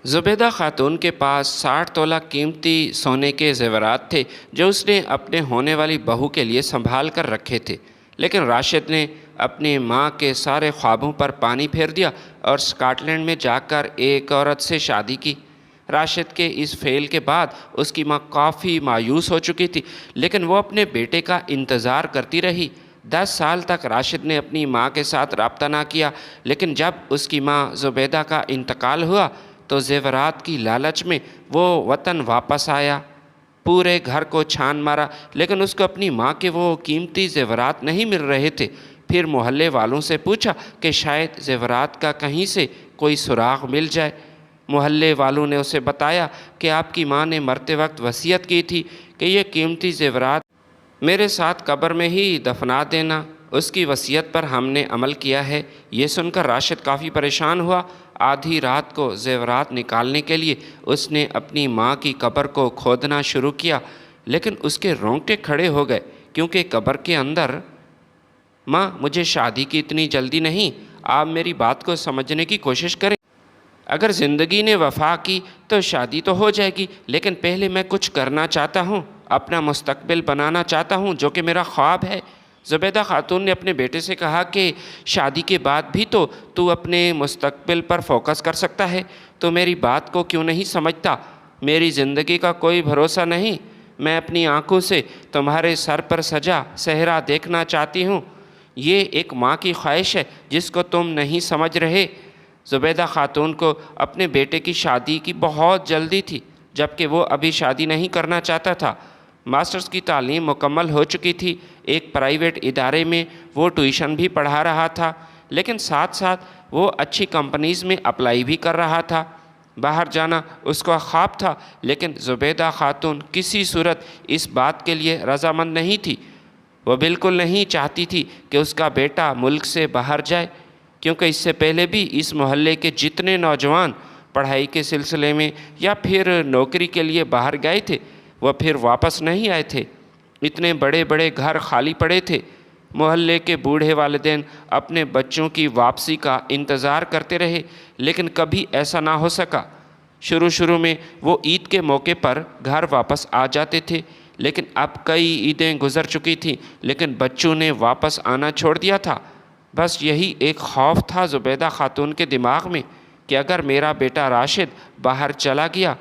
زبیدہ خاتون کے پاس 60 تولہ قیمتی سونے کے زیورات تھے جو اس نے اپنے ہونے والی بہو کے لیے سنبھال کر رکھے تھے، لیکن راشد نے اپنی ماں کے سارے خوابوں پر پانی پھیر دیا اور اسکاٹ لینڈ میں جا کر ایک عورت سے شادی کی۔ راشد کے اس فعل کے بعد اس کی ماں کافی مایوس ہو چکی تھی، لیکن وہ اپنے بیٹے کا انتظار کرتی رہی۔ 10 سال تک راشد نے اپنی ماں کے ساتھ رابطہ نہ کیا، لیکن جب اس کی ماں زبیدہ کا انتقال ہوا تو زیورات کی لالچ میں وہ وطن واپس آیا۔ پورے گھر کو چھان مارا، لیکن اس کو اپنی ماں کے وہ قیمتی زیورات نہیں مل رہے تھے۔ پھر محلے والوں سے پوچھا کہ شاید زیورات کا کہیں سے کوئی سراغ مل جائے۔ محلے والوں نے اسے بتایا کہ آپ کی ماں نے مرتے وقت وصیت کی تھی کہ یہ قیمتی زیورات میرے ساتھ قبر میں ہی دفنا دینا۔ اس کی وصیت پر ہم نے عمل کیا ہے۔ یہ سن کر راشد کافی پریشان ہوا۔ آدھی رات کو زیورات نکالنے کے لیے اس نے اپنی ماں کی قبر کو کھودنا شروع کیا، لیکن اس کے رونگٹے کھڑے ہو گئے، کیونکہ قبر کے اندر: ماں، مجھے شادی کی اتنی جلدی نہیں، آپ میری بات کو سمجھنے کی کوشش کریں۔ اگر زندگی نے وفا کی تو شادی تو ہو جائے گی، لیکن پہلے میں کچھ کرنا چاہتا ہوں، اپنا مستقبل بنانا چاہتا ہوں جو کہ میرا خواب ہے۔ زبیدہ خاتون نے اپنے بیٹے سے کہا کہ شادی کے بعد بھی تو اپنے مستقبل پر فوکس کر سکتا ہے، تو میری بات کو کیوں نہیں سمجھتا؟ میری زندگی کا کوئی بھروسہ نہیں، میں اپنی آنکھوں سے تمہارے سر پر سجا صحرا دیکھنا چاہتی ہوں۔ یہ ایک ماں کی خواہش ہے جس کو تم نہیں سمجھ رہے۔ زبیدہ خاتون کو اپنے بیٹے کی شادی کی بہت جلدی تھی، جبکہ وہ ابھی شادی نہیں کرنا چاہتا تھا۔ ماسٹرز کی تعلیم مکمل ہو چکی تھی، ایک پرائیویٹ ادارے میں وہ ٹیوشن بھی پڑھا رہا تھا، لیکن ساتھ ساتھ وہ اچھی کمپنیز میں اپلائی بھی کر رہا تھا۔ باہر جانا اس کا خواب تھا، لیکن زبیدہ خاتون کسی صورت اس بات کے لیے رضامند نہیں تھی۔ وہ بالکل نہیں چاہتی تھی کہ اس کا بیٹا ملک سے باہر جائے، کیونکہ اس سے پہلے بھی اس محلے کے جتنے نوجوان پڑھائی کے سلسلے میں یا پھر نوکری کے لیے باہر گئے تھے، وہ پھر واپس نہیں آئے تھے۔ اتنے بڑے بڑے گھر خالی پڑے تھے۔ محلے کے بوڑھے والدین اپنے بچوں کی واپسی کا انتظار کرتے رہے، لیکن کبھی ایسا نہ ہو سکا۔ شروع میں وہ عید کے موقع پر گھر واپس آ جاتے تھے، لیکن اب کئی عیدیں گزر چکی تھیں، لیکن بچوں نے واپس آنا چھوڑ دیا تھا۔ بس یہی ایک خوف تھا زبیدہ خاتون کے دماغ میں کہ اگر میرا بیٹا راشد باہر چلا گیا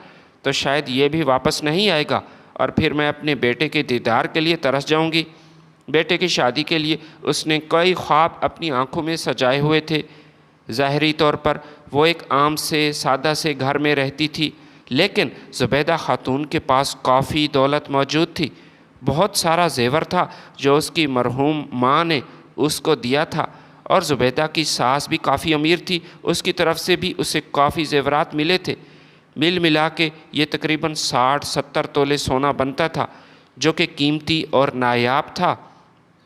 تو شاید یہ بھی واپس نہیں آئے گا، اور پھر میں اپنے بیٹے کے دیدار کے لیے ترس جاؤں گی۔ بیٹے کی شادی کے لیے اس نے کئی خواب اپنی آنکھوں میں سجائے ہوئے تھے۔ ظاہری طور پر وہ ایک عام سے سادہ سے گھر میں رہتی تھی، لیکن زبیدہ خاتون کے پاس کافی دولت موجود تھی۔ بہت سارا زیور تھا جو اس کی مرحوم ماں نے اس کو دیا تھا، اور زبیدہ کی ساس بھی کافی امیر تھی، اس کی طرف سے بھی اسے کافی زیورات ملے تھے۔ مل ملا کے یہ تقریباً 60-70 تولے سونا بنتا تھا، جو کہ قیمتی اور نایاب تھا۔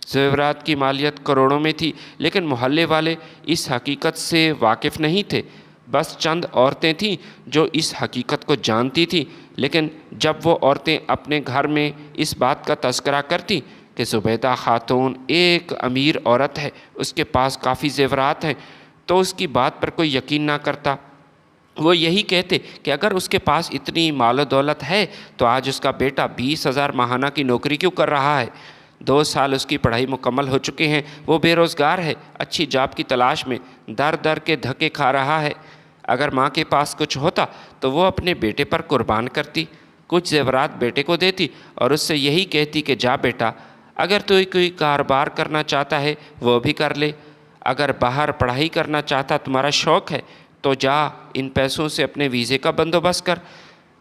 زیورات کی مالیت کروڑوں میں تھی، لیکن محلے والے اس حقیقت سے واقف نہیں تھے۔ بس چند عورتیں تھیں جو اس حقیقت کو جانتی تھیں، لیکن جب وہ عورتیں اپنے گھر میں اس بات کا تذکرہ کرتی کہ زبیدہ خاتون ایک امیر عورت ہے، اس کے پاس کافی زیورات ہیں، تو اس کی بات پر کوئی یقین نہ کرتا۔ وہ یہی کہتے کہ اگر اس کے پاس اتنی مال و دولت ہے تو آج اس کا بیٹا 20,000 ماہانہ کی نوکری کیوں کر رہا ہے؟ 2 سال اس کی پڑھائی مکمل ہو چکے ہیں، وہ بے روزگار ہے، اچھی جاب کی تلاش میں در در کے دھکے کھا رہا ہے۔ اگر ماں کے پاس کچھ ہوتا تو وہ اپنے بیٹے پر قربان کرتی، کچھ زیورات بیٹے کو دیتی اور اس سے یہی کہتی کہ جا بیٹا، اگر تو کوئی کاروبار کرنا چاہتا ہے وہ بھی کر لے، اگر باہر پڑھائی کرنا چاہتا تمہارا شوق ہے تو جا ان پیسوں سے اپنے ویزے کا بندوبست کر۔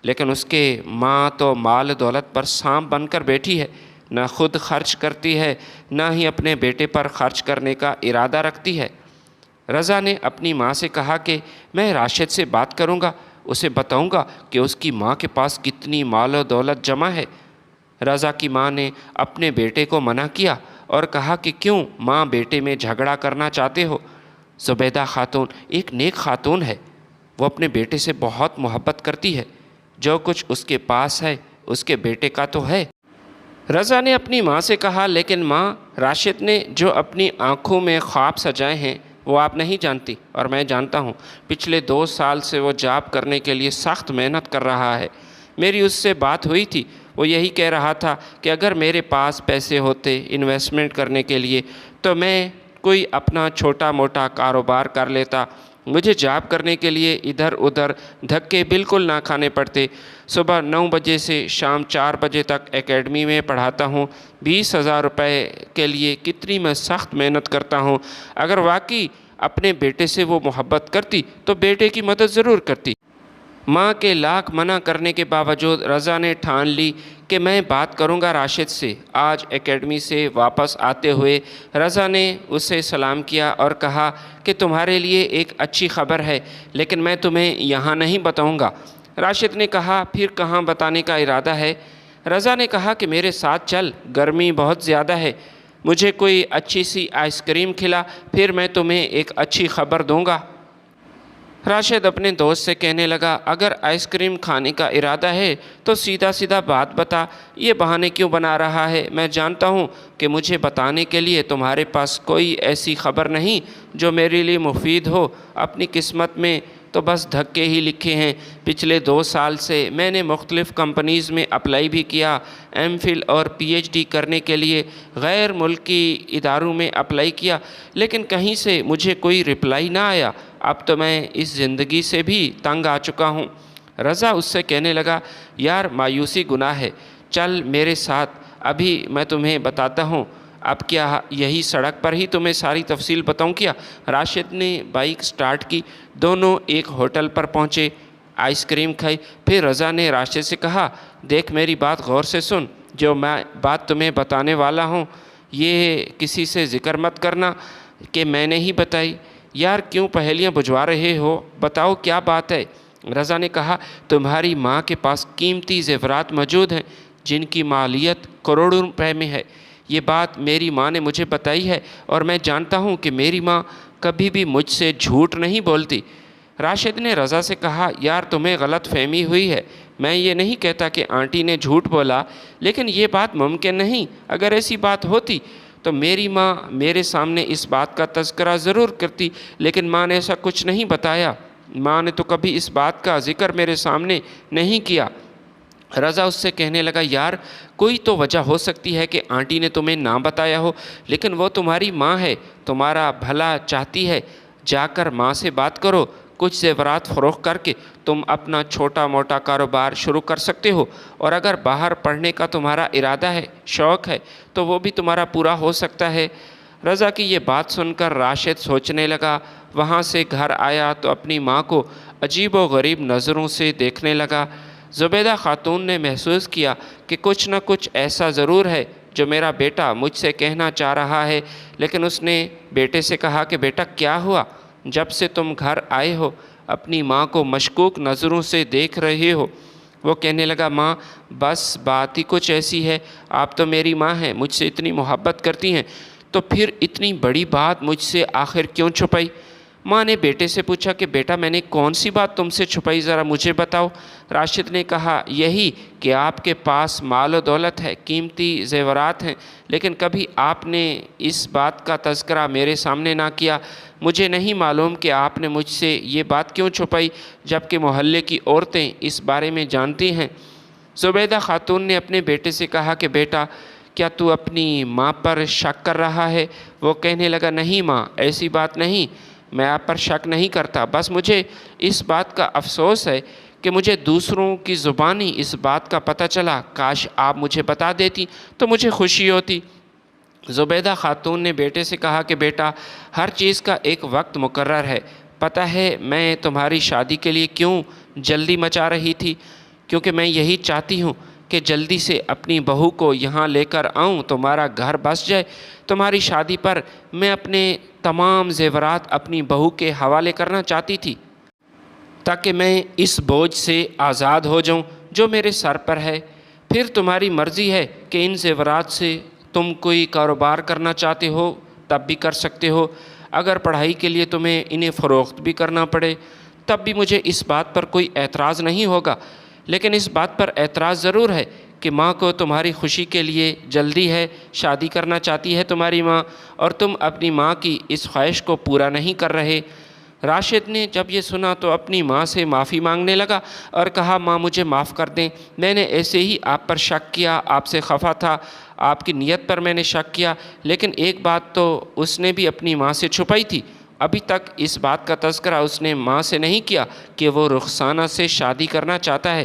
لیکن اس کے ماں تو مال دولت پر سانپ بن کر بیٹھی ہے، نہ خود خرچ کرتی ہے، نہ ہی اپنے بیٹے پر خرچ کرنے کا ارادہ رکھتی ہے۔ رضا نے اپنی ماں سے کہا کہ میں راشد سے بات کروں گا، اسے بتاؤں گا کہ اس کی ماں کے پاس کتنی مال و دولت جمع ہے۔ رضا کی ماں نے اپنے بیٹے کو منع کیا اور کہا کہ کیوں ماں بیٹے میں جھگڑا کرنا چاہتے ہو؟ زبیدہ خاتون ایک نیک خاتون ہے، وہ اپنے بیٹے سے بہت محبت کرتی ہے، جو کچھ اس کے پاس ہے اس کے بیٹے کا تو ہے۔ رضا نے اپنی ماں سے کہا لیکن ماں، راشد نے جو اپنی آنکھوں میں خواب سجائے ہیں وہ آپ نہیں جانتی اور میں جانتا ہوں۔ پچھلے 2 سال سے وہ جاب کرنے کے لیے سخت محنت کر رہا ہے۔ میری اس سے بات ہوئی تھی، وہ یہی کہہ رہا تھا کہ اگر میرے پاس پیسے ہوتے انویسٹمنٹ کرنے کے لیے تو میں کوئی اپنا چھوٹا موٹا کاروبار کر لیتا۔ مجھے جاب کرنے کے لیے ادھر ادھر دھکے بالکل نہ کھانے پڑتے۔ صبح 9 بجے سے شام 4 بجے تک اکیڈمی میں پڑھاتا ہوں۔ 20,000 روپے کے لیے کتنی میں سخت محنت کرتا ہوں۔ اگر واقعی اپنے بیٹے سے وہ محبت کرتی تو بیٹے کی مدد ضرور کرتی۔ ماں کے لاکھ منع کرنے کے باوجود رضا نے ٹھان لی کہ میں بات کروں گا راشد سے۔ آج اکیڈمی سے واپس آتے ہوئے رضا نے اسے سلام کیا اور کہا کہ تمہارے لیے ایک اچھی خبر ہے، لیکن میں تمہیں یہاں نہیں بتاؤں گا۔ راشد نے کہا پھر کہاں بتانے کا ارادہ ہے؟ رضا نے کہا کہ میرے ساتھ چل، گرمی بہت زیادہ ہے، مجھے کوئی اچھی سی آئس کریم کھلا، پھر میں تمہیں ایک اچھی خبر دوں گا۔ راشد اپنے دوست سے کہنے لگا اگر آئس کریم کھانے کا ارادہ ہے تو سیدھا سیدھا بات بتا، یہ بہانے کیوں بنا رہا ہے؟ میں جانتا ہوں کہ مجھے بتانے کے لیے تمہارے پاس کوئی ایسی خبر نہیں جو میرے لیے مفید ہو۔ اپنی قسمت میں تو بس دھکے ہی لکھے ہیں۔ پچھلے 2 سال سے میں نے مختلف کمپنیز میں اپلائی بھی کیا، ایم فل اور پی ایچ ڈی کرنے کے لیے غیر ملکی اداروں میں اپلائی کیا، لیکن کہیں سے مجھے کوئی رپلائی نہ آیا۔ اب تو میں اس زندگی سے بھی تنگ آ چکا ہوں۔ رضا اس سے کہنے لگا یار مایوسی گناہ ہے، چل میرے ساتھ، ابھی میں تمہیں بتاتا ہوں۔ اب کیا یہی سڑک پر ہی تمہیں ساری تفصیل بتاؤں کیا؟ راشد نے بائک سٹارٹ کی، دونوں ایک ہوٹل پر پہنچے، آئس کریم کھائی۔ پھر رضا نے راشد سے کہا دیکھ میری بات غور سے سن، جو میں بات تمہیں بتانے والا ہوں یہ کسی سے ذکر مت کرنا کہ میں نے ہی بتائی۔ یار کیوں پہیلیاں بجھوا رہے ہو، بتاؤ کیا بات ہے؟ رضا نے کہا تمہاری ماں کے پاس قیمتی زیورات موجود ہیں جن کی مالیت کروڑوں روپے میں ہے۔ یہ بات میری ماں نے مجھے بتائی ہے اور میں جانتا ہوں کہ میری ماں کبھی بھی مجھ سے جھوٹ نہیں بولتی۔ راشد نے رضا سے کہا یار تمہیں غلط فہمی ہوئی ہے، میں یہ نہیں کہتا کہ آنٹی نے جھوٹ بولا، لیکن یہ بات ممکن نہیں۔ اگر ایسی بات ہوتی تو میری ماں میرے سامنے اس بات کا تذکرہ ضرور کرتی، لیکن ماں نے ایسا کچھ نہیں بتایا۔ ماں نے تو کبھی اس بات کا ذکر میرے سامنے نہیں کیا۔ رضا اس سے کہنے لگا یار کوئی تو وجہ ہو سکتی ہے کہ آنٹی نے تمہیں نہ بتایا ہو، لیکن وہ تمہاری ماں ہے، تمہارا بھلا چاہتی ہے۔ جا کر ماں سے بات کرو، کچھ زیورات فروخت کر کے تم اپنا چھوٹا موٹا کاروبار شروع کر سکتے ہو، اور اگر باہر پڑھنے کا تمہارا ارادہ ہے، شوق ہے، تو وہ بھی تمہارا پورا ہو سکتا ہے۔ رضا کی یہ بات سن کر راشد سوچنے لگا۔ وہاں سے گھر آیا تو اپنی ماں کو عجیب و غریب نظروں سے دیکھنے لگا۔ زبیدہ خاتون نے محسوس کیا کہ کچھ نہ کچھ ایسا ضرور ہے جو میرا بیٹا مجھ سے کہنا چاہ رہا ہے، لیکن اس نے بیٹے سے کہا کہ بیٹا کیا ہوا؟ جب سے تم گھر آئے ہو اپنی ماں کو مشکوک نظروں سے دیکھ رہے ہو۔ وہ کہنے لگا ماں بس بات ہی کچھ ایسی ہے، آپ تو میری ماں ہیں، مجھ سے اتنی محبت کرتی ہیں، تو پھر اتنی بڑی بات مجھ سے آخر کیوں چھپائی؟ ماں نے بیٹے سے پوچھا کہ بیٹا میں نے کون سی بات تم سے چھپائی، ذرا مجھے بتاؤ۔ راشد نے کہا یہی کہ آپ کے پاس مال و دولت ہے، قیمتی زیورات ہیں، لیکن کبھی آپ نے اس بات کا تذکرہ میرے سامنے نہ کیا۔ مجھے نہیں معلوم کہ آپ نے مجھ سے یہ بات کیوں چھپائی، جبکہ محلے کی عورتیں اس بارے میں جانتی ہیں۔ زبیدہ خاتون نے اپنے بیٹے سے کہا کہ بیٹا کیا تو اپنی ماں پر شک کر رہا ہے؟ وہ کہنے لگا نہیں ماں، ایسی بات نہیں، میں آپ پر شک نہیں کرتا، بس مجھے اس بات کا افسوس ہے کہ مجھے دوسروں کی زبانی اس بات کا پتہ چلا، کاش آپ مجھے بتا دیتی تو مجھے خوشی ہوتی۔ زبیدہ خاتون نے بیٹے سے کہا کہ بیٹا ہر چیز کا ایک وقت مقرر ہے، پتہ ہے میں تمہاری شادی کے لیے کیوں جلدی مچا رہی تھی، کیونکہ میں یہی چاہتی ہوں کہ جلدی سے اپنی بہو کو یہاں لے کر آؤں، تمہارا گھر بس جائے۔ تمہاری شادی پر میں اپنے تمام زیورات اپنی بہو کے حوالے کرنا چاہتی تھی تاکہ میں اس بوجھ سے آزاد ہو جاؤں جو میرے سر پر ہے۔ پھر تمہاری مرضی ہے کہ ان زیورات سے تم کوئی کاروبار کرنا چاہتے ہو تب بھی کر سکتے ہو، اگر پڑھائی کے لیے تمہیں انہیں فروخت بھی کرنا پڑے تب بھی مجھے اس بات پر کوئی اعتراض نہیں ہوگا، لیکن اس بات پر اعتراض ضرور ہے کہ ماں کو تمہاری خوشی کے لیے جلدی ہے، شادی کرنا چاہتی ہے تمہاری ماں، اور تم اپنی ماں کی اس خواہش کو پورا نہیں کر رہے۔ راشد نے جب یہ سنا تو اپنی ماں سے معافی مانگنے لگا اور کہا، ماں مجھے معاف کر دیں، میں نے ایسے ہی آپ پر شک کیا، آپ سے خفا تھا، آپ کی نیت پر میں نے شک کیا، لیکن ایک بات تو اس نے بھی اپنی ماں سے چھپائی تھی۔ ابھی تک اس بات کا تذکرہ اس نے ماں سے نہیں کیا کہ وہ رخسانہ سے شادی کرنا چاہتا ہے۔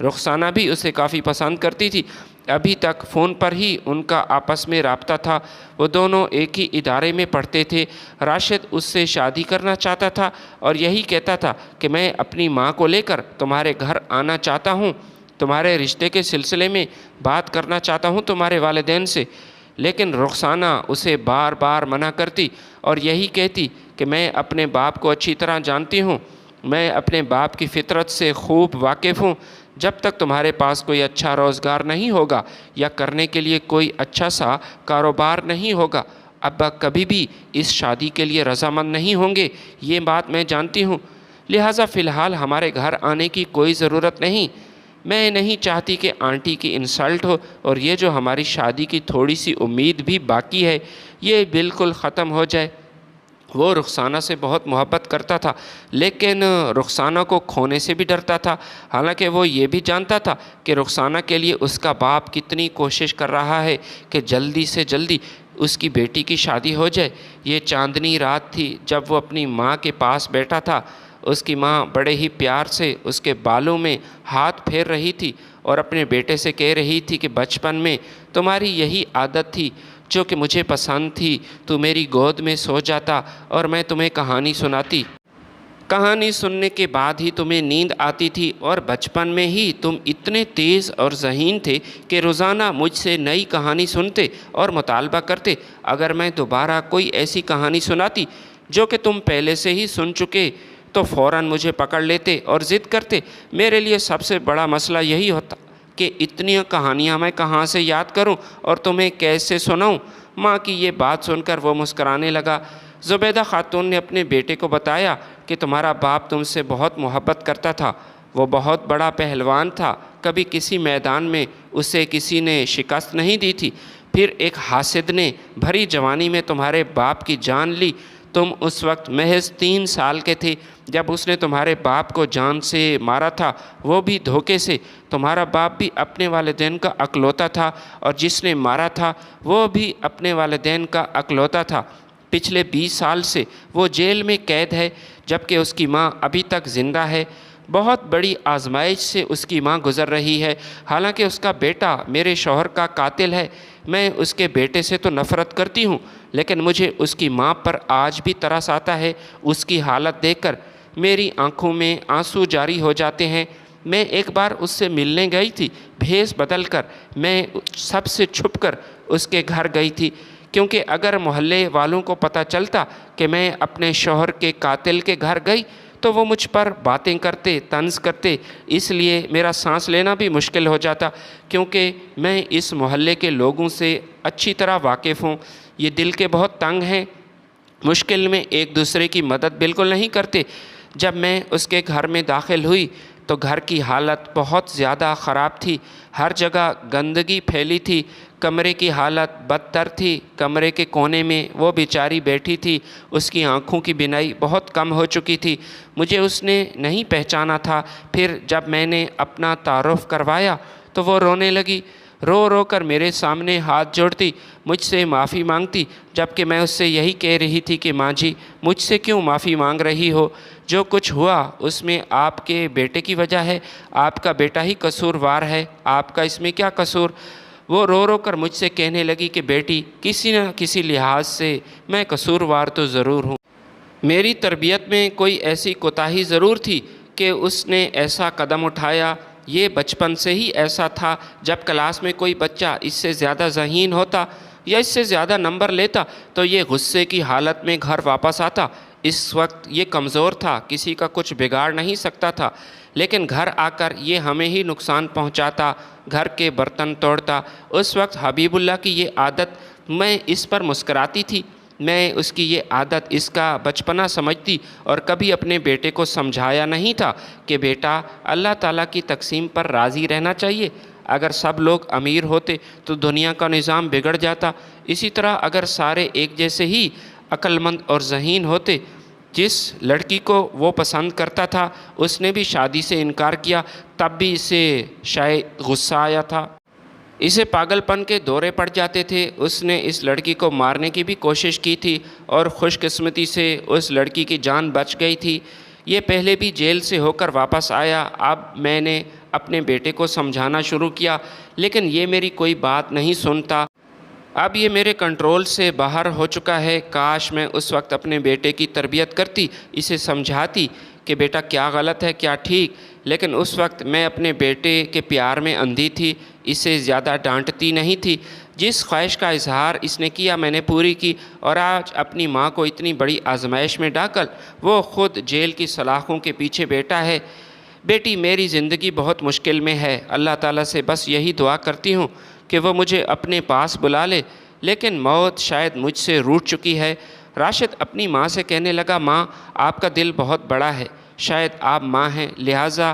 رخسانہ بھی اسے کافی پسند کرتی تھی۔ ابھی تک فون پر ہی ان کا آپس میں رابطہ تھا، وہ دونوں ایک ہی ادارے میں پڑھتے تھے۔ راشد اس سے شادی کرنا چاہتا تھا اور یہی کہتا تھا کہ میں اپنی ماں کو لے کر تمہارے گھر آنا چاہتا ہوں، تمہارے رشتے کے سلسلے میں بات کرنا چاہتا ہوں تمہارے والدین سے، لیکن رخسانہ اسے بار بار منع کرتی اور یہی کہتی کہ میں اپنے باپ کو اچھی طرح جانتی ہوں، میں اپنے باپ کی فطرت سے خوب واقف ہوں، جب تک تمہارے پاس کوئی اچھا روزگار نہیں ہوگا یا کرنے کے لیے کوئی اچھا سا کاروبار نہیں ہوگا، ابا کبھی بھی اس شادی کے لیے رضامند نہیں ہوں گے، یہ بات میں جانتی ہوں، لہٰذا فی الحال ہمارے گھر آنے کی کوئی ضرورت نہیں۔ میں نہیں چاہتی کہ آنٹی کی انسلٹ ہو اور یہ جو ہماری شادی کی تھوڑی سی امید بھی باقی ہے یہ بالکل ختم ہو جائے۔ وہ رخسانہ سے بہت محبت کرتا تھا، لیکن رخسانہ کو کھونے سے بھی ڈرتا تھا، حالانکہ وہ یہ بھی جانتا تھا کہ رخسانہ کے لیے اس کا باپ کتنی کوشش کر رہا ہے کہ جلدی سے جلدی اس کی بیٹی کی شادی ہو جائے۔ یہ چاندنی رات تھی جب وہ اپنی ماں کے پاس بیٹھا تھا۔ اس کی ماں بڑے ہی پیار سے اس کے بالوں میں ہاتھ پھیر رہی تھی اور اپنے بیٹے سے کہہ رہی تھی کہ بچپن میں تمہاری یہی عادت تھی جو کہ مجھے پسند تھی، تو میری گود میں سو جاتا اور میں تمہیں کہانی سناتی، کہانی سننے کے بعد ہی تمہیں نیند آتی تھی، اور بچپن میں ہی تم اتنے تیز اور ذہین تھے کہ روزانہ مجھ سے نئی کہانی سنتے اور مطالبہ کرتے۔ اگر میں دوبارہ کوئی ایسی کہانی سناتی جو کہ تم پہلے سے ہی سن چکے تو فوراً مجھے پکڑ لیتے اور ضد کرتے۔ میرے لیے سب سے بڑا مسئلہ یہی ہوتا کہ اتنی کہانیاں میں کہاں سے یاد کروں اور تمہیں کیسے سناؤں۔ ماں کی یہ بات سن کر وہ مسکرانے لگا۔ زبیدہ خاتون نے اپنے بیٹے کو بتایا کہ تمہارا باپ تم سے بہت محبت کرتا تھا، وہ بہت بڑا پہلوان تھا، کبھی کسی میدان میں اسے کسی نے شکست نہیں دی تھی۔ پھر ایک حاسد نے بھری جوانی میں تمہارے باپ کی جان لی۔ تم اس وقت محض 3 سال کے تھے جب اس نے تمہارے باپ کو جان سے مارا تھا، وہ بھی دھوکے سے۔ تمہارا باپ بھی اپنے والدین کا اکلوتا تھا اور جس نے مارا تھا وہ بھی اپنے والدین کا اکلوتا تھا۔ پچھلے 20 سال سے وہ جیل میں قید ہے جبکہ اس کی ماں ابھی تک زندہ ہے۔ بہت بڑی آزمائش سے اس کی ماں گزر رہی ہے، حالانکہ اس کا بیٹا میرے شوہر کا قاتل ہے۔ میں اس کے بیٹے سے تو نفرت کرتی ہوں، لیکن مجھے اس کی ماں پر آج بھی ترس آتا ہے۔ اس کی حالت دیکھ کر میری آنکھوں میں آنسو جاری ہو جاتے ہیں۔ میں ایک بار اس سے ملنے گئی تھی، بھیس بدل کر میں سب سے چھپ کر اس کے گھر گئی تھی، کیونکہ اگر محلے والوں کو پتہ چلتا کہ میں اپنے شوہر کے قاتل کے گھر گئی تو وہ مجھ پر باتیں کرتے، طنز کرتے، اس لیے میرا سانس لینا بھی مشکل ہو جاتا، کیونکہ میں اس محلے کے لوگوں سے اچھی طرح واقف ہوں۔ یہ دل کے بہت تنگ ہیں، مشکل میں ایک دوسرے کی مدد بالکل نہیں کرتے۔ جب میں اس کے گھر میں داخل ہوئی تو گھر کی حالت بہت زیادہ خراب تھی، ہر جگہ گندگی پھیلی تھی، کمرے کی حالت بدتر تھی۔ کمرے کے کونے میں وہ بیچاری بیٹھی تھی، اس کی آنکھوں کی بینائی بہت کم ہو چکی تھی، مجھے اس نے نہیں پہچانا تھا۔ پھر جب میں نے اپنا تعارف کروایا تو وہ رونے لگی، رو رو کر میرے سامنے ہاتھ جوڑتی، مجھ سے معافی مانگتی، جبکہ میں اس سے یہی کہہ رہی تھی کہ ماں جی مجھ سے کیوں معافی مانگ رہی ہو، جو کچھ ہوا اس میں آپ کے بیٹے کی وجہ ہے، آپ کا بیٹا ہی قصوروار ہے، آپ کا اس میں کیا قصور۔ وہ رو رو کر مجھ سے کہنے لگی کہ بیٹی کسی نہ کسی لحاظ سے میں قصوروار تو ضرور ہوں، میری تربیت میں کوئی ایسی کوتاہی ضرور تھی کہ اس نے ایسا قدم اٹھایا۔ یہ بچپن سے ہی ایسا تھا، جب کلاس میں کوئی بچہ اس سے زیادہ ذہین ہوتا یا اس سے زیادہ نمبر لیتا تو یہ غصے کی حالت میں گھر واپس آتا۔ اس وقت یہ کمزور تھا، کسی کا کچھ بگاڑ نہیں سکتا تھا، لیکن گھر آ کر یہ ہمیں ہی نقصان پہنچاتا، گھر کے برتن توڑتا۔ اس وقت حبیب اللہ کی یہ عادت، میں اس پر مسکراتی تھی، میں اس کی یہ عادت، اس کا بچپنا سمجھتی اور کبھی اپنے بیٹے کو سمجھایا نہیں تھا کہ بیٹا اللہ تعالیٰ کی تقسیم پر راضی رہنا چاہیے، اگر سب لوگ امیر ہوتے تو دنیا کا نظام بگڑ جاتا۔ اسی طرح اگر سارے ایک جیسے ہی عقل مند اور ذہین ہوتے، جس لڑکی کو وہ پسند کرتا تھا اس نے بھی شادی سے انکار کیا، تب بھی اسے شاید غصہ آیا تھا، اسے پاگل پن کے دورے پڑ جاتے تھے۔ اس نے اس لڑکی کو مارنے کی بھی کوشش کی تھی اور خوش قسمتی سے اس لڑکی کی جان بچ گئی تھی۔ یہ پہلے بھی جیل سے ہو کر واپس آیا۔ اب میں نے اپنے بیٹے کو سمجھانا شروع کیا، لیکن یہ میری کوئی بات نہیں سنتا۔ اب یہ میرے کنٹرول سے باہر ہو چکا ہے۔ کاش میں اس وقت اپنے بیٹے کی تربیت کرتی، اسے سمجھاتی کہ بیٹا کیا غلط ہے کیا ٹھیک، لیکن اس وقت میں اپنے بیٹے کے پیار میں اندھی تھی، اسے زیادہ ڈانٹتی نہیں تھی۔ جس خواہش کا اظہار اس نے کیا میں نے پوری کی، اور آج اپنی ماں کو اتنی بڑی آزمائش میں ڈال وہ خود جیل کی سلاخوں کے پیچھے بیٹھا ہے۔ بیٹی میری زندگی بہت مشکل میں ہے، اللہ تعالیٰ سے بس یہی دعا کرتی ہوں کہ وہ مجھے اپنے پاس بلا لے، لیکن موت شاید مجھ سے روٹھ چکی ہے۔ راشد اپنی ماں سے کہنے لگا، ماں آپ کا دل بہت بڑا ہے، شاید آپ ماں ہیں لہٰذا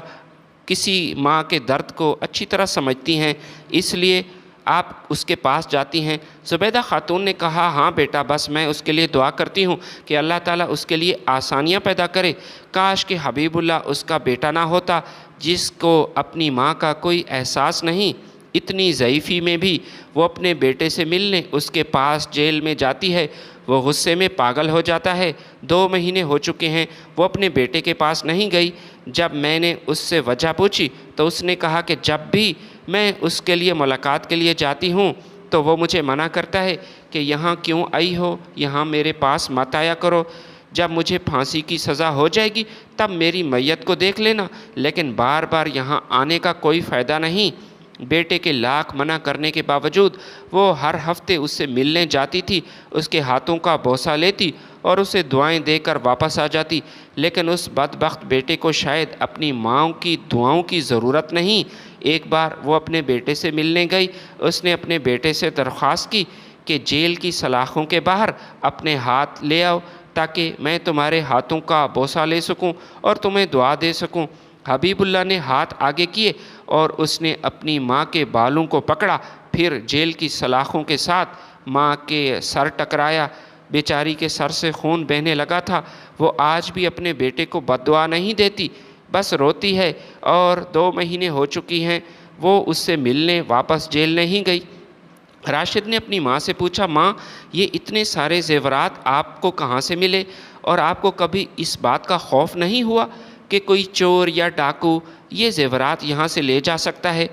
کسی ماں کے درد کو اچھی طرح سمجھتی ہیں، اس لیے آپ اس کے پاس جاتی ہیں۔ زبیدہ خاتون نے کہا، ہاں بیٹا، بس میں اس کے لیے دعا کرتی ہوں کہ اللہ تعالیٰ اس کے لیے آسانیاں پیدا کرے۔ کاش کہ حبیب اللہ اس کا بیٹا نہ ہوتا جس کو اپنی ماں کا کوئی احساس نہیں۔ اتنی ضعیفی میں بھی وہ اپنے بیٹے سے ملنے اس کے پاس جیل میں جاتی ہے۔ وہ غصے میں پاگل ہو جاتا ہے۔ 2 مہینے ہو چکے ہیں وہ اپنے بیٹے کے پاس نہیں گئی۔ جب میں نے اس سے وجہ پوچھی تو اس نے کہا کہ جب بھی میں اس کے لیے ملاقات کے لیے جاتی ہوں تو وہ مجھے منع کرتا ہے کہ یہاں کیوں آئی ہو، یہاں میرے پاس مت آیا کرو، جب مجھے پھانسی کی سزا ہو جائے گی تب میری میت کو دیکھ لینا، لیکن بار بار یہاں آنے کا کوئی فائدہ نہیں۔ بیٹے کے لاکھ منع کرنے کے باوجود وہ ہر ہفتے اس سے ملنے جاتی تھی، اس کے ہاتھوں کا بوسہ لیتی اور اسے دعائیں دے کر واپس آ جاتی، لیکن اس بدبخت بیٹے کو شاید اپنی ماں کی دعاؤں کی ضرورت نہیں۔ ایک بار وہ اپنے بیٹے سے ملنے گئی، اس نے اپنے بیٹے سے درخواست کی کہ جیل کی سلاخوں کے باہر اپنے ہاتھ لے آؤ تاکہ میں تمہارے ہاتھوں کا بوسہ لے سکوں اور تمہیں دعا دے سکوں۔ حبیب اللہ نے ہاتھ آگے کیے اور اس نے اپنی ماں کے بالوں کو پکڑا، پھر جیل کی سلاخوں کے ساتھ ماں کے سر ٹکرایا۔ بیچاری کے سر سے خون بہنے لگا تھا۔ وہ آج بھی اپنے بیٹے کو بد دعا نہیں دیتی، بس روتی ہے، اور 2 مہینے ہو چکی ہیں وہ اس سے ملنے واپس جیل نہیں گئی۔ راشد نے اپنی ماں سے پوچھا، ماں یہ اتنے سارے زیورات آپ کو کہاں سے ملے، اور آپ کو کبھی اس بات کا خوف نہیں ہوا کہ کوئی چور یا ڈاکو یہ زیورات یہاں سے لے جا سکتا ہے؟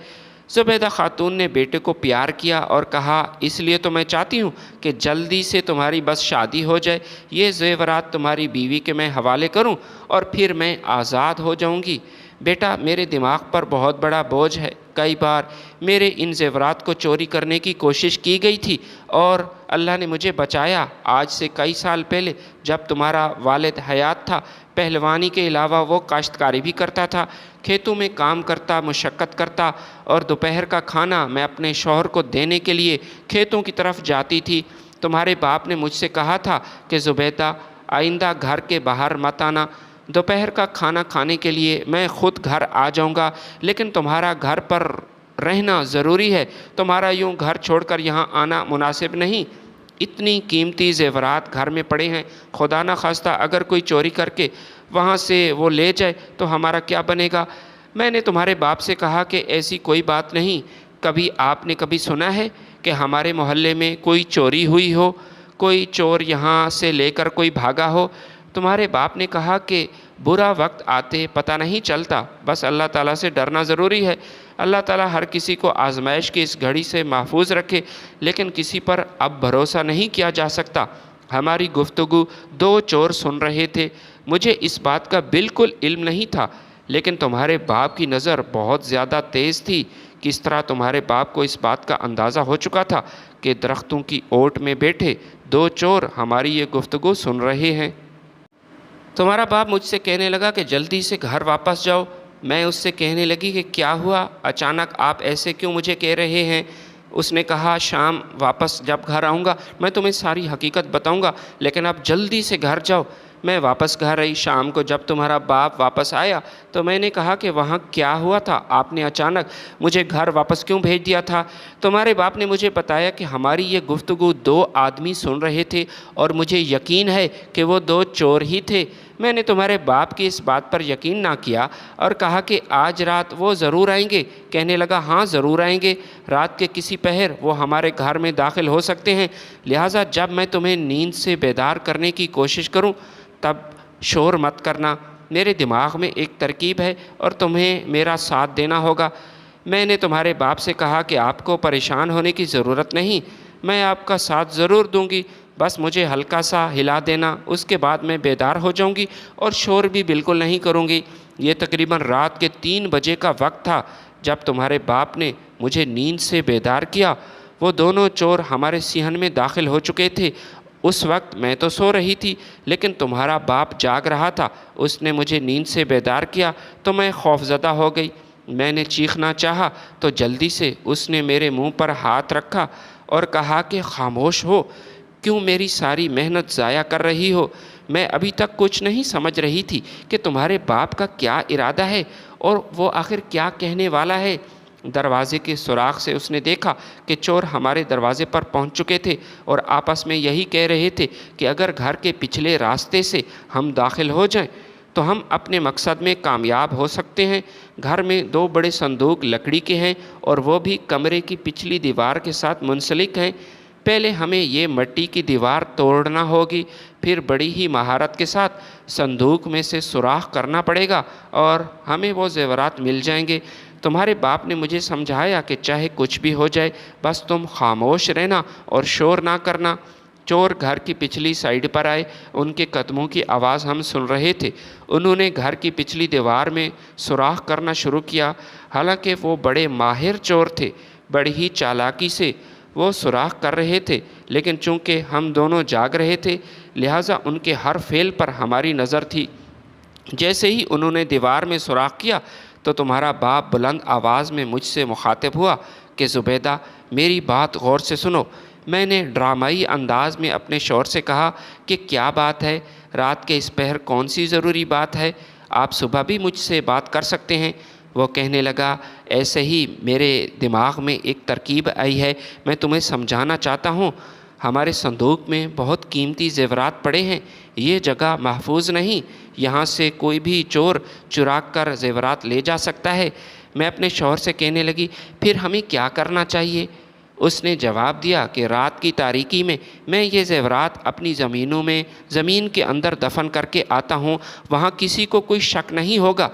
زبیدہ خاتون نے بیٹے کو پیار کیا اور کہا، اس لیے تو میں چاہتی ہوں کہ جلدی سے تمہاری بس شادی ہو جائے، یہ زیورات تمہاری بیوی کے میں حوالے کروں اور پھر میں آزاد ہو جاؤں گی۔ بیٹا میرے دماغ پر بہت بڑا بوجھ ہے، کئی بار میرے ان زیورات کو چوری کرنے کی کوشش کی گئی تھی اور اللہ نے مجھے بچایا۔ آج سے کئی سال پہلے جب تمہارا والد حیات تھا، پہلوانی کے علاوہ وہ کاشتکاری بھی کرتا تھا، کھیتوں میں کام کرتا، مشقت کرتا، اور دوپہر کا کھانا میں اپنے شوہر کو دینے کے لیے کھیتوں کی طرف جاتی تھی۔ تمہارے باپ نے مجھ سے کہا تھا کہ زبیدہ آئندہ گھر کے باہر مت آنا، دوپہر کا کھانا کھانے کے لیے میں خود گھر آ جاؤں گا، لیکن تمہارا گھر پر رہنا ضروری ہے، تمہارا یوں گھر چھوڑ کر یہاں آنا مناسب نہیں۔ اتنی قیمتی زیورات گھر میں پڑے ہیں، خدا نہ خواستہ اگر کوئی چوری کر کے وہاں سے وہ لے جائے تو ہمارا کیا بنے گا؟ میں نے تمہارے باپ سے کہا کہ ایسی کوئی بات نہیں، کبھی آپ نے کبھی سنا ہے کہ ہمارے محلے میں کوئی چوری ہوئی ہو، کوئی چور یہاں سے لے کر کوئی بھاگا ہو؟ تمہارے باپ نے کہا کہ برا وقت آتے پتہ نہیں چلتا، بس اللہ تعالیٰ سے ڈرنا ضروری ہے۔ اللہ تعالیٰ ہر کسی کو آزمائش کی اس گھڑی سے محفوظ رکھے، لیکن کسی پر اب بھروسہ نہیں کیا جا سکتا۔ ہماری گفتگو 2 چور سن رہے تھے، مجھے اس بات کا بالکل علم نہیں تھا، لیکن تمہارے باپ کی نظر بہت زیادہ تیز تھی۔ کس طرح تمہارے باپ کو اس بات کا اندازہ ہو چکا تھا کہ درختوں کی اوٹ میں بیٹھے 2 چور ہماری یہ گفتگو سن رہے ہیں۔ تمہارا باپ مجھ سے کہنے لگا کہ جلدی سے گھر واپس جاؤ۔ میں اس سے کہنے لگی کہ کیا ہوا، اچانک آپ ایسے کیوں مجھے کہہ رہے ہیں؟ اس نے کہا، شام واپس جب گھر آؤں گا میں تمہیں ساری حقیقت بتاؤں گا، لیکن اب جلدی سے گھر جاؤ۔ میں واپس گھر آئی۔ شام کو جب تمہارا باپ واپس آیا تو میں نے کہا کہ وہاں کیا ہوا تھا، آپ نے اچانک مجھے گھر واپس کیوں بھیج دیا تھا؟ تمہارے باپ نے مجھے بتایا کہ ہماری یہ گفتگو 2 آدمی سن رہے تھے اور مجھے یقین ہے کہ وہ 2 چور ہی تھے۔ میں نے تمہارے باپ کی اس بات پر یقین نہ کیا اور کہا کہ آج رات وہ ضرور آئیں گے۔ کہنے لگا ہاں ضرور آئیں گے، رات کے کسی پہر وہ ہمارے گھر میں داخل ہو سکتے ہیں، لہٰذا جب میں تمہیں نیند سے بیدار کرنے کی کوشش کروں تب شور مت کرنا۔ میرے دماغ میں ایک ترکیب ہے اور تمہیں میرا ساتھ دینا ہوگا۔ میں نے تمہارے باپ سے کہا کہ آپ کو پریشان ہونے کی ضرورت نہیں، میں آپ کا ساتھ ضرور دوں گی، بس مجھے ہلکا سا ہلا دینا، اس کے بعد میں بیدار ہو جاؤں گی اور شور بھی بالکل نہیں کروں گی۔ یہ تقریباً رات کے 3 بجے کا وقت تھا جب تمہارے باپ نے مجھے نیند سے بیدار کیا۔ وہ دونوں چور ہمارے صحن میں داخل ہو چکے تھے۔ اس وقت میں تو سو رہی تھی لیکن تمہارا باپ جاگ رہا تھا۔ اس نے مجھے نیند سے بیدار کیا تو میں خوفزدہ ہو گئی۔ میں نے چیخنا چاہا تو جلدی سے اس نے میرے منہ پر ہاتھ رکھا اور کہا کہ خاموش ہو، کیوں میری ساری محنت ضائع کر رہی ہو؟ میں ابھی تک کچھ نہیں سمجھ رہی تھی کہ تمہارے باپ کا کیا ارادہ ہے اور وہ آخر کیا کہنے والا ہے۔ دروازے کے سوراخ سے اس نے دیکھا کہ چور ہمارے دروازے پر پہنچ چکے تھے اور آپس میں یہی کہہ رہے تھے کہ اگر گھر کے پچھلے راستے سے ہم داخل ہو جائیں تو ہم اپنے مقصد میں کامیاب ہو سکتے ہیں۔ گھر میں 2 بڑے صندوق لکڑی کے ہیں اور وہ بھی کمرے کی پچھلی دیوار کے ساتھ منسلک ہیں۔ پہلے ہمیں یہ مٹی کی دیوار توڑنا ہوگی، پھر بڑی ہی مہارت کے ساتھ صندوق میں سے سوراخ کرنا پڑے گا اور ہمیں وہ زیورات مل جائیں گے۔ تمہارے باپ نے مجھے سمجھایا کہ چاہے کچھ بھی ہو جائے بس تم خاموش رہنا اور شور نہ کرنا۔ چور گھر کی پچھلی سائیڈ پر آئے، ان کے قدموں کی آواز ہم سن رہے تھے۔ انہوں نے گھر کی پچھلی دیوار میں سوراخ کرنا شروع کیا۔ حالانکہ وہ بڑے ماہر چور تھے، بڑی ہی چالاکی سے وہ سوراخ کر رہے تھے، لیکن چونکہ ہم دونوں جاگ رہے تھے لہٰذا ان کے ہر فعل پر ہماری نظر تھی۔ جیسے ہی انہوں نے دیوار میں سوراخ کیا تو تمہارا باپ بلند آواز میں مجھ سے مخاطب ہوا کہ زبیدہ میری بات غور سے سنو۔ میں نے ڈرامائی انداز میں اپنے شوہر سے کہا کہ کیا بات ہے؟ رات کے اس پہر کون سی ضروری بات ہے؟ آپ صبح بھی مجھ سے بات کر سکتے ہیں۔ وہ کہنے لگا ایسے ہی میرے دماغ میں ایک ترکیب آئی ہے، میں تمہیں سمجھانا چاہتا ہوں۔ ہمارے صندوق میں بہت قیمتی زیورات پڑے ہیں، یہ جگہ محفوظ نہیں، یہاں سے کوئی بھی چور چرا کر زیورات لے جا سکتا ہے۔ میں اپنے شوہر سے کہنے لگی پھر ہمیں کیا کرنا چاہیے؟ اس نے جواب دیا کہ رات کی تاریکی میں میں یہ زیورات اپنی زمینوں میں زمین کے اندر دفن کر کے آتا ہوں، وہاں کسی کو کوئی شک نہیں ہوگا۔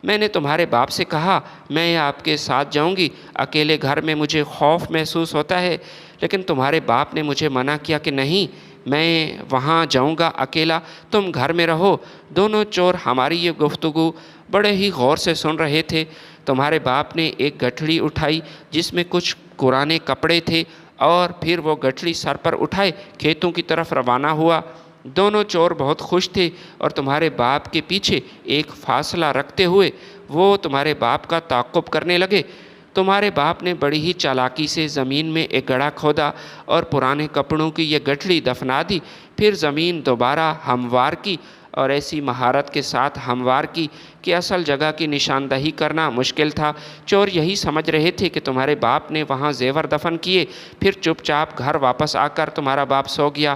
میں نے تمہارے باپ سے کہا میں آپ کے ساتھ جاؤں گی، اکیلے گھر میں مجھے خوف محسوس ہوتا ہے، لیکن تمہارے باپ نے مجھے منع کیا کہ نہیں، میں وہاں جاؤں گا اکیلا، تم گھر میں رہو۔ دونوں چور ہماری یہ گفتگو بڑے ہی غور سے سن رہے تھے۔ تمہارے باپ نے ایک گٹھڑی اٹھائی جس میں کچھ پرانے کپڑے تھے اور پھر وہ گٹھڑی سر پر اٹھائے کھیتوں کی طرف روانہ ہوا۔ دونوں چور بہت خوش تھے اور تمہارے باپ کے پیچھے ایک فاصلہ رکھتے ہوئے وہ تمہارے باپ کا تعاقب کرنے لگے۔ تمہارے باپ نے بڑی ہی چالاکی سے زمین میں ایک گڑھا کھودا اور پرانے کپڑوں کی یہ گٹھڑی دفنا دی، پھر زمین دوبارہ ہموار کی اور ایسی مہارت کے ساتھ ہموار کی کہ اصل جگہ کی نشاندہی کرنا مشکل تھا۔ چور یہی سمجھ رہے تھے کہ تمہارے باپ نے وہاں زیور دفن کیے، پھر چپ چاپ گھر واپس آ کر تمہارا باپ سو گیا۔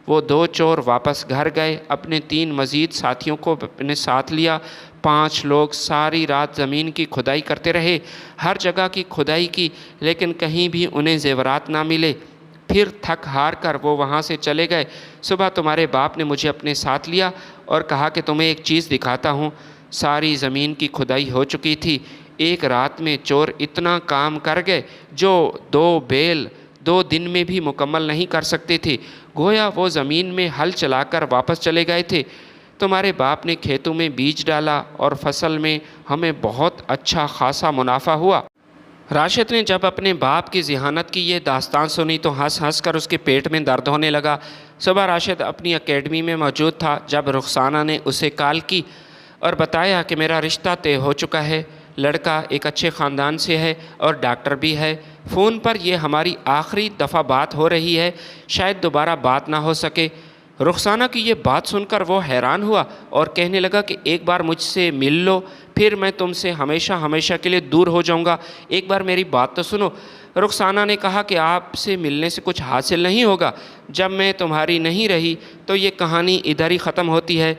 وہ 2 چور واپس گھر گئے، اپنے 3 مزید ساتھیوں کو اپنے ساتھ لیا۔ 5 لوگ ساری رات زمین کی کھدائی کرتے رہے، ہر جگہ کی کھدائی کی، لیکن کہیں بھی انہیں زیورات نہ ملے۔ پھر تھک ہار کر وہ وہاں سے چلے گئے۔ صبح تمہارے باپ نے مجھے اپنے ساتھ لیا اور کہا کہ تمہیں ایک چیز دکھاتا ہوں۔ ساری زمین کی کھدائی ہو چکی تھی۔ ایک رات میں چور اتنا کام کر گئے جو 2 بیل 2 دن میں بھی مکمل نہیں کر سکتے تھے، گویا وہ زمین میں ہل چلا کر واپس چلے گئے تھے۔ تمہارے باپ نے کھیتوں میں بیج ڈالا اور فصل میں ہمیں بہت اچھا خاصا منافع ہوا۔ راشد نے جب اپنے باپ کی ذہانت کی یہ داستان سنی تو ہنس ہنس کر اس کے پیٹ میں درد ہونے لگا۔ صبح راشد اپنی اکیڈمی میں موجود تھا جب رخسانہ نے اسے کال کی اور بتایا کہ میرا رشتہ طے ہو چکا ہے، لڑکا ایک اچھے خاندان سے ہے اور ڈاکٹر بھی ہے۔ فون پر یہ ہماری آخری دفعہ بات ہو رہی ہے، شاید دوبارہ بات نہ ہو سکے۔ رخسانہ کی یہ بات سن کر وہ حیران ہوا اور کہنے لگا کہ ایک بار مجھ سے مل لو، پھر میں تم سے ہمیشہ ہمیشہ کے لیے دور ہو جاؤں گا، ایک بار میری بات تو سنو۔ رخسانہ نے کہا کہ آپ سے ملنے سے کچھ حاصل نہیں ہوگا، جب میں تمہاری نہیں رہی تو یہ کہانی ادھر ہی ختم ہوتی ہے۔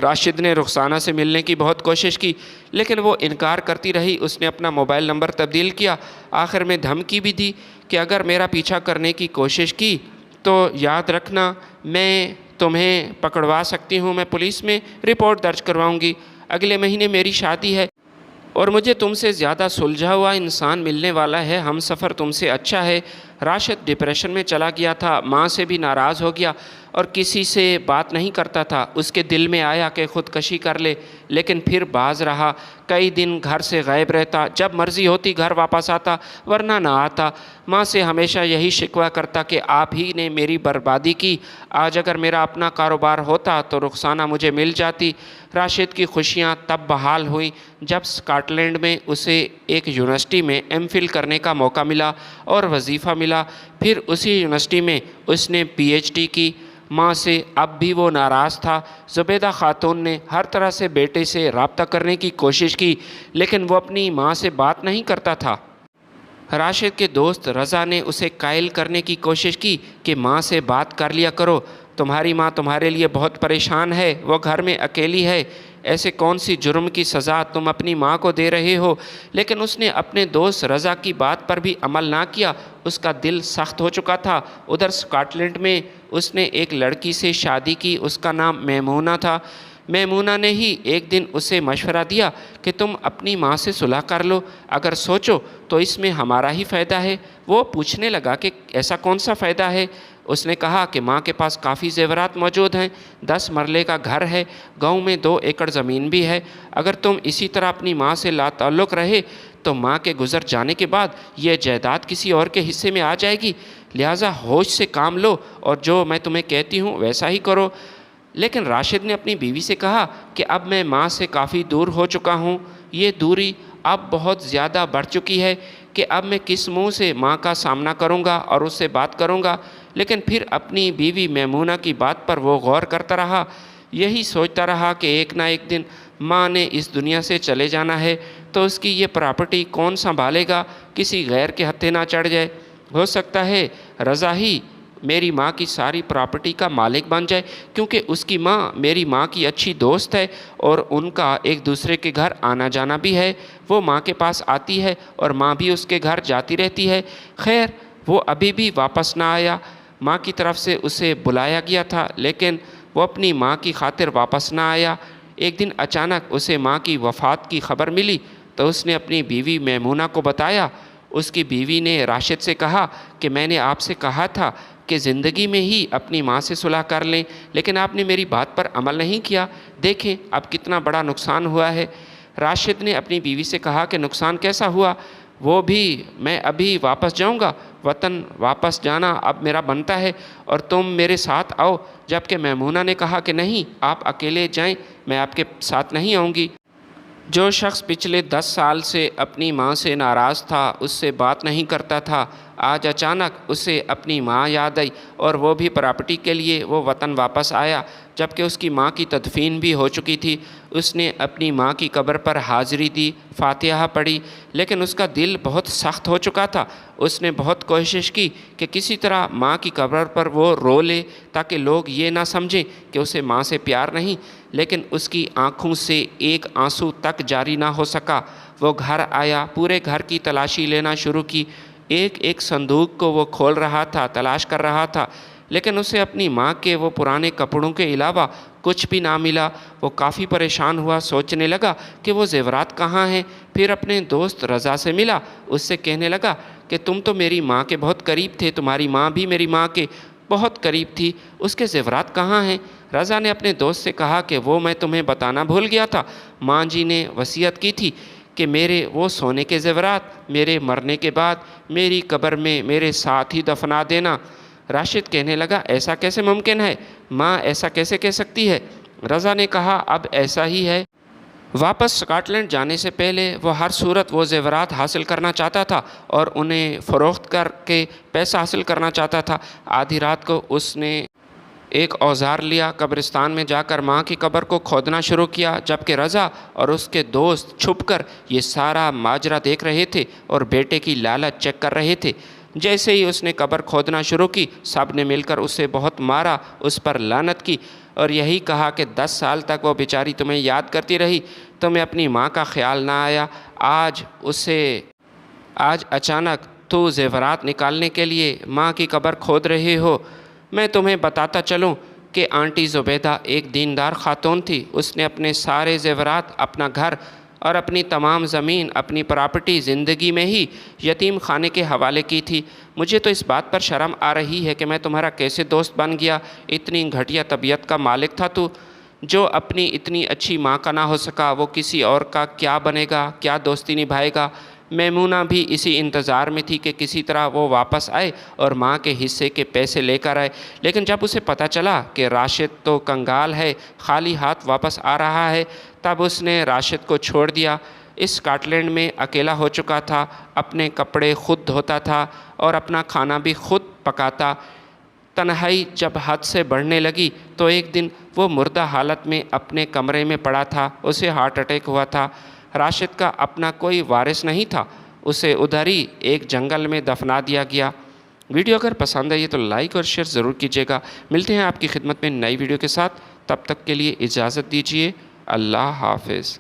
راشد نے رخسانہ سے ملنے کی بہت کوشش کی لیکن وہ انکار کرتی رہی۔ اس نے اپنا موبائل نمبر تبدیل کیا، آخر میں دھمکی بھی دی کہ اگر میرا پیچھا کرنے کی کوشش کی تو یاد رکھنا میں تمہیں پکڑوا سکتی ہوں، میں پولیس میں رپورٹ درج کرواؤں گی، اگلے مہینے میری شادی ہے اور مجھے تم سے زیادہ سلجھا ہوا انسان ملنے والا ہے، ہم سفر تم سے اچھا ہے۔ راشد ڈپریشن میں چلا گیا تھا، ماں سے بھی ناراض ہو گیا اور کسی سے بات نہیں کرتا تھا۔ اس کے دل میں آیا کہ خودکشی کر لے لیکن پھر باز رہا، کئی دن گھر سے غائب رہتا، جب مرضی ہوتی گھر واپس آتا ورنہ نہ آتا۔ ماں سے ہمیشہ یہی شکوہ کرتا کہ آپ ہی نے میری بربادی کی، آج اگر میرا اپنا کاروبار ہوتا تو رخسانہ مجھے مل جاتی۔ راشد کی خوشیاں تب بحال ہوئیں جب اسکاٹ لینڈ میں اسے ایک یونیورسٹی میں ایم فل کرنے کا موقع ملا اور وظیفہ ملا، پھر اسی یونیورسٹی میں اس نے پی ایچ ڈی کی۔ ماں سے اب بھی وہ ناراض تھا۔ زبیدہ خاتون نے ہر طرح سے بیٹے سے رابطہ کرنے کی کوشش کی لیکن وہ اپنی ماں سے بات نہیں کرتا تھا۔ راشد کے دوست رضا نے اسے قائل کرنے کی کوشش کی کہ ماں سے بات کر لیا کرو، تمہاری ماں تمہارے لیے بہت پریشان ہے، وہ گھر میں اکیلی ہے، ایسے کون سی جرم کی سزا تم اپنی ماں کو دے رہے ہو؟ لیکن اس نے اپنے دوست رضا کی بات پر بھی عمل نہ کیا، اس کا دل سخت ہو چکا تھا۔ ادھر اسکاٹ لینڈ میں اس نے ایک لڑکی سے شادی کی، اس کا نام میمونہ تھا۔ میمونہ نے ہی ایک دن اسے مشورہ دیا کہ تم اپنی ماں سے صلح کر لو، اگر سوچو تو اس میں ہمارا ہی فائدہ ہے۔ وہ پوچھنے لگا کہ ایسا کون سا فائدہ ہے؟ اس نے کہا کہ ماں کے پاس کافی زیورات موجود ہیں، 10 مرلے کا گھر ہے، گاؤں میں 2 ایکڑ زمین بھی ہے، اگر تم اسی طرح اپنی ماں سے لا تعلق رہے تو ماں کے گزر جانے کے بعد یہ جائیداد کسی اور کے حصے میں آ جائے گی، لہٰذا ہوش سے کام لو اور جو میں تمہیں کہتی ہوں ویسا ہی کرو۔ لیکن راشد نے اپنی بیوی سے کہا کہ اب میں ماں سے کافی دور ہو چکا ہوں، یہ دوری اب بہت زیادہ بڑھ چکی ہے کہ اب میں کس منہ سے ماں کا سامنا کروں گا اور اس سے بات کروں گا۔ لیکن پھر اپنی بیوی میمونہ کی بات پر وہ غور کرتا رہا، یہی سوچتا رہا کہ ایک نہ ایک دن ماں نے اس دنیا سے چلے جانا ہے تو اس کی یہ پراپرٹی کون سنبھالے گا، کسی غیر کے ہتھے نہ چڑھ جائے، ہو سکتا ہے رضا ہی میری ماں کی ساری پراپرٹی کا مالک بن جائے، کیونکہ اس کی ماں میری ماں کی اچھی دوست ہے اور ان کا ایک دوسرے کے گھر آنا جانا بھی ہے، وہ ماں کے پاس آتی ہے اور ماں بھی اس کے گھر جاتی رہتی ہے۔ خیر وہ ابھی بھی واپس نہ آیا، ماں کی طرف سے اسے بلایا گیا تھا لیکن وہ اپنی ماں کی خاطر واپس نہ آیا۔ ایک دن اچانک اسے ماں کی وفات کی خبر ملی تو اس نے اپنی بیوی میمونہ کو بتایا۔ اس کی بیوی نے راشد سے کہا کہ میں نے آپ سے کہا تھا کہ زندگی میں ہی اپنی ماں سے صلح کر لیں، لیکن آپ نے میری بات پر عمل نہیں کیا، دیکھیں اب کتنا بڑا نقصان ہوا ہے۔ راشد نے اپنی بیوی سے کہا کہ نقصان کیسا ہوا؟ وہ بھی میں ابھی واپس جاؤں گا، وطن واپس جانا اب میرا بنتا ہے اور تم میرے ساتھ آؤ، جبکہ میمونہ نے کہا کہ نہیں آپ اکیلے جائیں، میں آپ کے ساتھ نہیں آؤں گی۔ جو شخص پچھلے 10 سال سے اپنی ماں سے ناراض تھا، اس سے بات نہیں کرتا تھا، آج اچانک اسے اپنی ماں یاد آئی اور وہ بھی پراپرٹی کے لیے وہ وطن واپس آیا، جبکہ اس کی ماں کی تدفین بھی ہو چکی تھی۔ اس نے اپنی ماں کی قبر پر حاضری دی، فاتحہ پڑھی، لیکن اس کا دل بہت سخت ہو چکا تھا۔ اس نے بہت کوشش کی کہ کسی طرح ماں کی قبر پر وہ رو لے تاکہ لوگ یہ نہ سمجھیں کہ اسے ماں سے پیار نہیں، لیکن اس کی آنکھوں سے ایک آنسو تک جاری نہ ہو سکا۔ وہ گھر آیا، پورے گھر کی تلاشی لینا شروع کی، ایک ایک صندوق کو وہ کھول رہا تھا، تلاش کر رہا تھا، لیکن اسے اپنی ماں کے وہ پرانے کپڑوں کے علاوہ کچھ بھی نہ ملا۔ وہ کافی پریشان ہوا، سوچنے لگا کہ وہ زیورات کہاں ہیں۔ پھر اپنے دوست رضا سے ملا، اس سے کہنے لگا کہ تم تو میری ماں کے بہت قریب تھے، تمہاری ماں بھی میری ماں کے بہت قریب تھی، اس کے زیورات کہاں ہیں؟ رضا نے اپنے دوست سے کہا کہ وہ میں تمہیں بتانا بھول گیا تھا، ماں جی نے وصیت کی تھی کہ میرے وہ سونے کے زیورات میرے مرنے کے بعد میری قبر میں میرے ساتھ ہی دفنا دینا۔ راشد کہنے لگا ایسا کیسے ممکن ہے؟ ماں ایسا کیسے کہہ سکتی ہے؟ رضا نے کہا اب ایسا ہی ہے۔ واپس اسکاٹ لینڈ جانے سے پہلے وہ ہر صورت وہ زیورات حاصل کرنا چاہتا تھا اور انہیں فروخت کر کے پیسہ حاصل کرنا چاہتا تھا۔ آدھی رات کو اس نے ایک اوزار لیا، قبرستان میں جا کر ماں کی قبر کو کھودنا شروع کیا، جبکہ رضا اور اس کے دوست چھپ کر یہ سارا ماجرا دیکھ رہے تھے اور بیٹے کی لالچ چیک کر رہے تھے۔ جیسے ہی اس نے قبر کھودنا شروع کی، سب نے مل کر اسے بہت مارا، اس پر لعنت کی اور یہی کہا کہ 10 سال تک وہ بیچاری تمہیں یاد کرتی رہی، تمہیں اپنی ماں کا خیال نہ آیا، آج اچانک تو زیورات نکالنے کے لیے ماں کی قبر کھود رہے ہو۔ میں تمہیں بتاتا چلوں کہ آنٹی زبیدہ ایک دیندار خاتون تھی، اس نے اپنے سارے زیورات، اپنا گھر اور اپنی تمام زمین، اپنی پراپرٹی زندگی میں ہی یتیم خانے کے حوالے کی تھی۔ مجھے تو اس بات پر شرم آ رہی ہے کہ میں تمہارا کیسے دوست بن گیا، اتنی گھٹیا طبیعت کا مالک تھا تو، جو اپنی اتنی اچھی ماں کا نہ ہو سکا، وہ کسی اور کا کیا بنے گا، کیا دوستی نبھائے گا۔ میمونہ بھی اسی انتظار میں تھی کہ کسی طرح وہ واپس آئے اور ماں کے حصے کے پیسے لے کر آئے، لیکن جب اسے پتہ چلا کہ راشد تو کنگال ہے، خالی ہاتھ واپس آ رہا ہے، تب اس نے راشد کو چھوڑ دیا۔ اس اسکاٹ لینڈ میں اکیلا ہو چکا تھا، اپنے کپڑے خود دھوتا تھا اور اپنا کھانا بھی خود پکاتا۔ تنہائی جب حد سے بڑھنے لگی تو ایک دن وہ مردہ حالت میں اپنے کمرے میں پڑا تھا، اسے ہارٹ اٹیک ہوا تھا۔ راشد کا اپنا کوئی وارث نہیں تھا، اسے ادھر ہی ایک جنگل میں دفنا دیا گیا۔ ویڈیو اگر پسند آئی تو لائک اور شیئر ضرور کیجیے گا۔ ملتے ہیں آپ کی خدمت میں نئی ویڈیو کے ساتھ، تب تک کے لیے اجازت دیجیے۔ اللہ حافظ۔